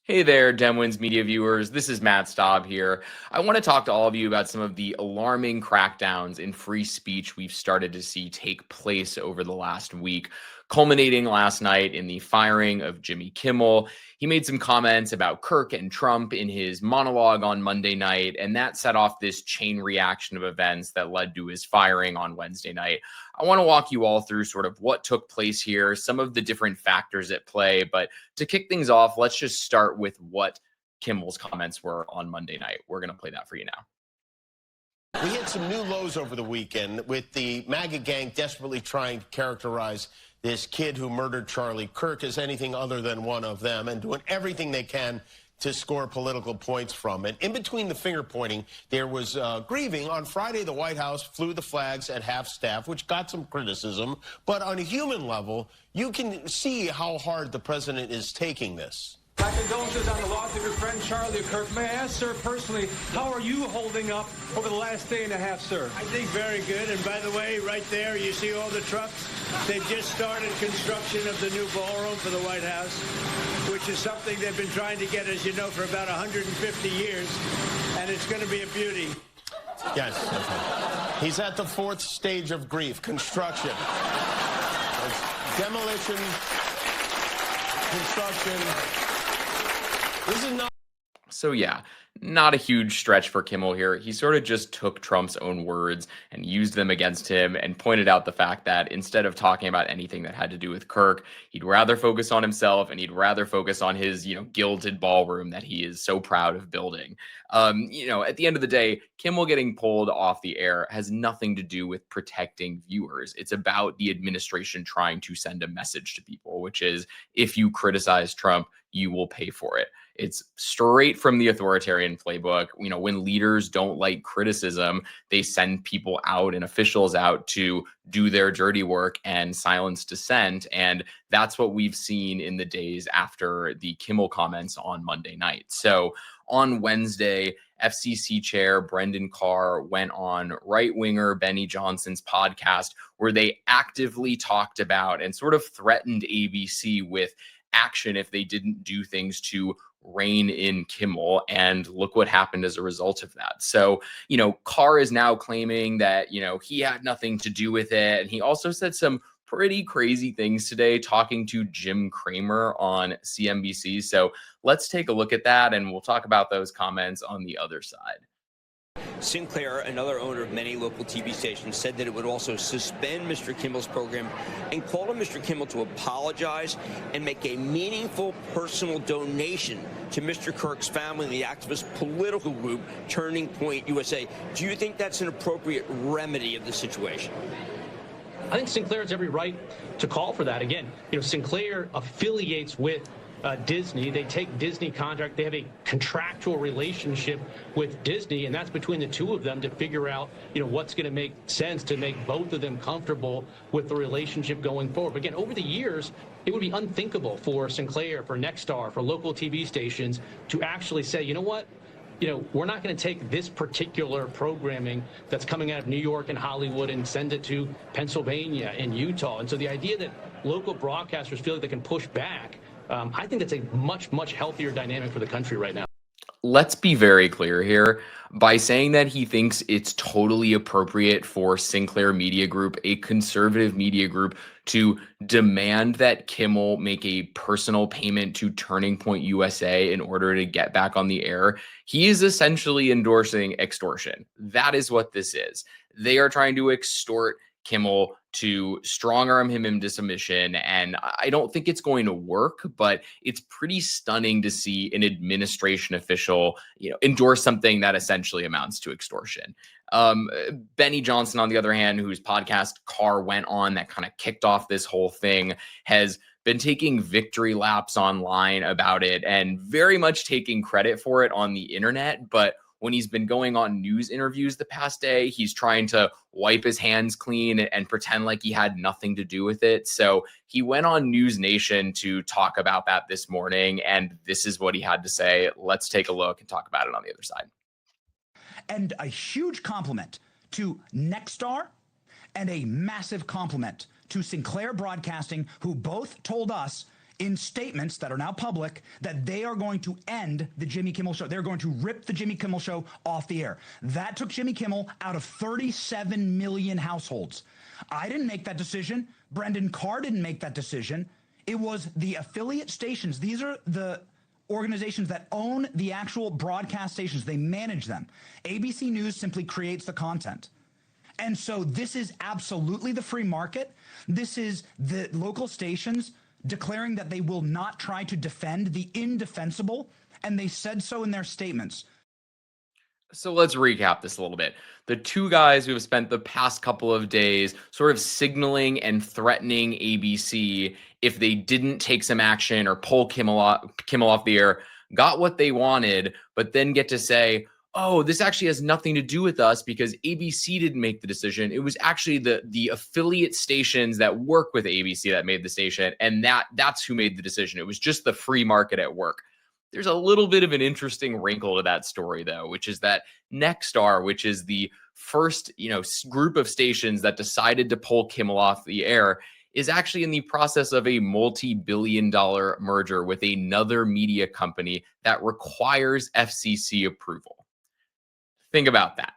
Hey there, Demwins media viewers. This is Matt Staub here. I want to talk to all of you about some of the alarming crackdowns in free speech we've started to see take place over the last week, culminating last night in the firing of Jimmy Kimmel. He made some comments about Kirk and Trump in his monologue on Monday night, and that set off this chain reaction of events that led to his firing on Wednesday night. I want to walk you all through sort of what took place here, some of the different factors at play, but to kick things off, let's just start with what Kimmel's comments were on Monday night. We're going to play that for you now. We hit some new lows over the weekend with the MAGA gang desperately trying to characterize this kid who murdered Charlie Kirk as anything other than one of them and doing everything they can to score political points from it. In between the finger pointing, there was grieving. On Friday, the White House flew the flags at half staff, which got some criticism. But on a human level, you can see how hard the president is taking this. My condolences on the loss of your friend Charlie Kirk. May I ask, sir, personally, how are you holding up over the last day and a half, sir? I think very good. And by the way, right there, you see all the trucks? They've just started construction of the new ballroom for the White House, which is something they've been trying to get, as you know, for about 150 years. And it's going to be a beauty. Yes. He's at the fourth stage of grief, construction. It's demolition, construction. This is not. So yeah, not a huge stretch for Kimmel here. He sort of just took Trump's own words and used them against him and pointed out the fact that instead of talking about anything that had to do with Kirk, he'd rather focus on himself and he'd rather focus on his, gilded ballroom that he is so proud of building. At the end of the day, Kimmel getting pulled off the air has nothing to do with protecting viewers. It's about the administration trying to send a message to people, which is if you criticize Trump, you will pay for it. It's straight from the authoritarian playbook. When leaders don't like criticism, they send people out and officials out to do their dirty work and silence dissent. And that's what we've seen in the days after the Kimmel comments on Monday night. So on Wednesday, FCC chair Brendan Carr went on right-winger Benny Johnson's podcast where they actively talked about and sort of threatened ABC with action if they didn't do things to rein in Kimmel, and look what happened as a result of that. So, Carr is now claiming that, he had nothing to do with it. And he also said some pretty crazy things today talking to Jim Cramer on CNBC. So let's take a look at that and we'll talk about those comments on the other side. Sinclair, another owner of many local TV stations, said that it would also suspend Mr. Kimmel's program and called on Mr. Kimmel to apologize and make a meaningful personal donation to Mr. Kirk's family and the activist political group Turning Point USA. Do you think that's an appropriate remedy of the situation? I think Sinclair has every right to call for that. Again, Sinclair affiliates with Disney. They take Disney contract. They have a contractual relationship with Disney, and that's between the two of them to figure out, what's going to make sense to make both of them comfortable with the relationship going forward. But again, over the years, it would be unthinkable for Sinclair, for Nexstar, for local TV stations to actually say, you know what? We're not going to take this particular programming that's coming out of New York and Hollywood and send it to Pennsylvania and Utah. And so the idea that local broadcasters feel like they can push back, I think that's a much, much healthier dynamic for the country right now. Let's be very clear here. By saying that he thinks it's totally appropriate for Sinclair Media Group, a conservative media group, to demand that Kimmel make a personal payment to Turning Point USA in order to get back on the air, he is essentially endorsing extortion. That is what this is. They are trying to extort Kimmel to strong-arm him into submission, and I don't think it's going to work, but it's pretty stunning to see an administration official, endorse something that essentially amounts to extortion. Benny Johnson, on the other hand, whose podcast Carr went on that kind of kicked off this whole thing, has been taking victory laps online about it and very much taking credit for it on the internet, but when he's been going on news interviews the past day, he's trying to wipe his hands clean and pretend like he had nothing to do with it. So he went on News Nation to talk about that this morning, and this is what he had to say. Let's take a look and talk about it on the other side. And a huge compliment to Nexstar and a massive compliment to Sinclair Broadcasting, who both told us in statements that are now public that they are going to end the Jimmy Kimmel Show. They're going to rip the Jimmy Kimmel Show off the air. That took Jimmy Kimmel out of 37 million households. I didn't make that decision. Brendan Carr didn't make that decision. It was the affiliate stations. These are the organizations that own the actual broadcast stations. They manage them. ABC News simply creates the content. And so this is absolutely the free market. This is the local stations declaring that they will not try to defend the indefensible, and they said so in their statements. So let's recap this a little bit. The two guys who have spent the past couple of days sort of signaling and threatening ABC if they didn't take some action or pull Kimmel off the air got what they wanted, but then get to say, oh, this actually has nothing to do with us because ABC didn't make the decision. It was actually the affiliate stations that work with ABC that made the station, and that's who made the decision. It was just the free market at work. There's a little bit of an interesting wrinkle to that story, though, which is that Nexstar, which is the first, group of stations that decided to pull Kimmel off the air, is actually in the process of a multi-billion-dollar merger with another media company that requires FCC approval. Think about that.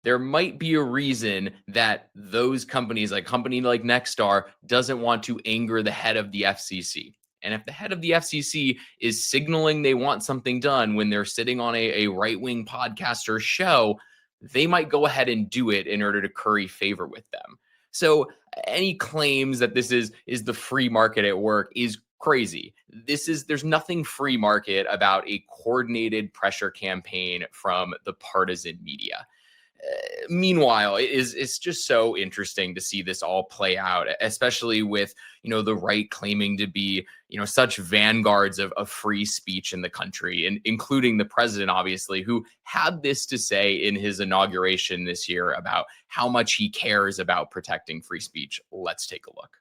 There might be a reason that those companies, like company like Nexstar, doesn't want to anger the head of the FCC. And if the head of the FCC is signaling they want something done when they're sitting on a right-wing podcaster show, they might go ahead and do it in order to curry favor with them. So any claims that this is the free market at work is crazy. There's nothing free market about a coordinated pressure campaign from the partisan media. Meanwhile, it's just so interesting to see this all play out, especially with, the right claiming to be, such vanguards of free speech in the country, and including the president, obviously, who had this to say in his inauguration this year about how much he cares about protecting free speech. Let's take a look.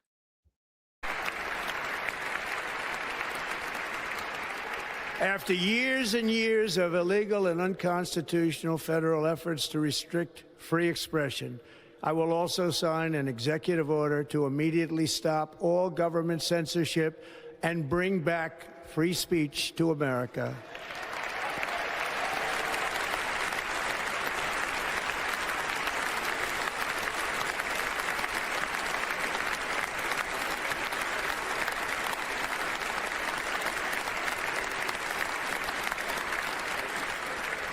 After years and years of illegal and unconstitutional federal efforts to restrict free expression, I will also sign an executive order to immediately stop all government censorship and bring back free speech to America.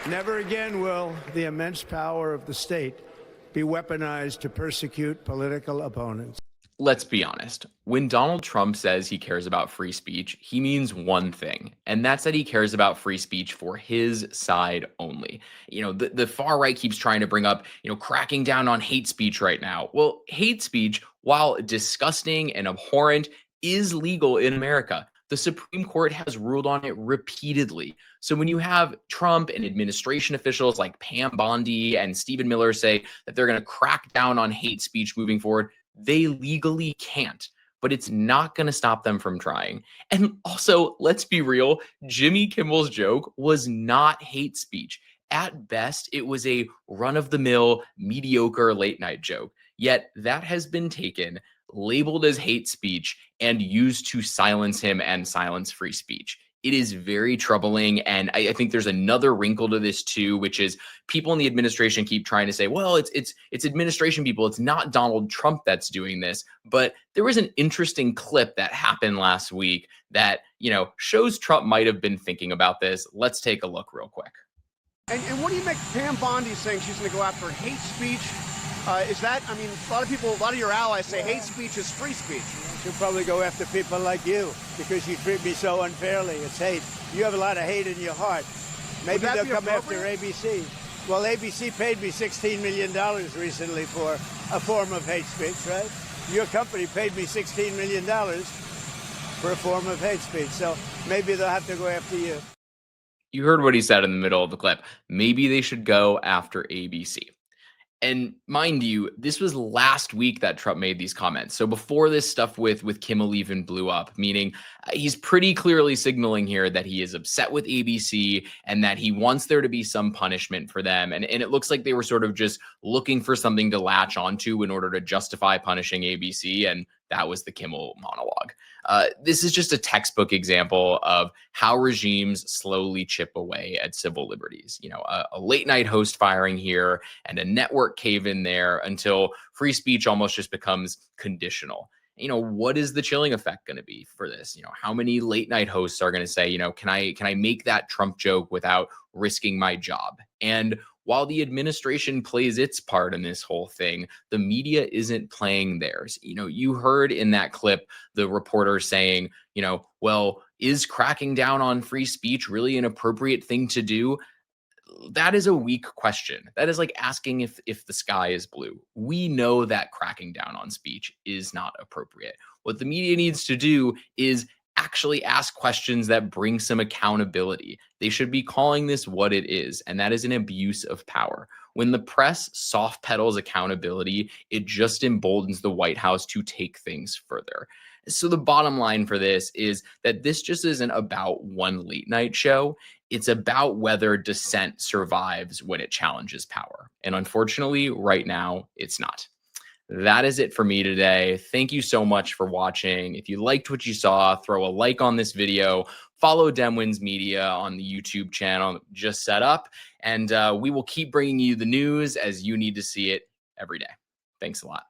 Never again will the immense power of the state be weaponized to persecute political opponents. Let's be honest. When Donald Trump says he cares about free speech, he means one thing, and that's that he cares about free speech for his side only. The far right keeps trying to bring up, cracking down on hate speech right now. Well, hate speech, while disgusting and abhorrent, is legal in America. The Supreme Court has ruled on it repeatedly. So when you have Trump and administration officials like Pam Bondi and Stephen Miller say that they're going to crack down on hate speech moving forward, they legally can't. But it's not going to stop them from trying. And also, let's be real, Jimmy Kimmel's joke was not hate speech. At best, it was a run-of-the-mill, mediocre late-night joke. Yet that has been taken, labeled as hate speech, and used to silence him and silence free speech. It is very troubling. And I think there's another wrinkle to this too, which is people in the administration keep trying to say, well, it's administration people. It's not Donald Trump that's doing this. But there was an interesting clip that happened last week that, shows Trump might have been thinking about this. Let's take a look real quick. And what do you make Pam Bondi saying she's going to go after hate speech? Is that, a lot of your allies say hate speech is free speech. She'll probably go after people like you because you treat me so unfairly. It's hate. You have a lot of hate in your heart. Maybe they'll come after ABC. Well, ABC paid me $16 million recently for a form of hate speech, right? Your company paid me $16 million for a form of hate speech. So maybe they'll have to go after you. You heard what he said in the middle of the clip. Maybe they should go after ABC. And mind you, this was last week that Trump made these comments. So before this stuff with Kimmel even blew up, meaning he's pretty clearly signaling here that he is upset with ABC and that he wants there to be some punishment for them. And it looks like they were sort of just looking for something to latch onto in order to justify punishing ABC. And That was the Kimmel monologue. This is just a textbook example of how regimes slowly chip away at civil liberties. A late night host firing here and a network cave in there until free speech almost just becomes conditional. What is the chilling effect going to be for this? How many late night hosts are going to say, can I make that Trump joke without risking my job? And while the administration plays its part in this whole thing, the media isn't playing theirs. You heard in that clip the reporter saying, well, is cracking down on free speech really an appropriate thing to do? That is a weak question. That is like asking if the sky is blue. We know that cracking down on speech is not appropriate. What the media needs to do is actually ask questions that bring some accountability. They should be calling this what it is, and that is an abuse of power. When the press soft pedals accountability, it just emboldens the White House to take things further. So the bottom line for this is that this just isn't about one late night show. It's about whether dissent survives when it challenges power. And unfortunately, right now, it's not. That is it for me today. Thank you so much for watching. If you liked what you saw, throw a like on this video. Follow Demwins Media on the YouTube channel just set up. And we will keep bringing you the news as you need to see it every day. Thanks a lot.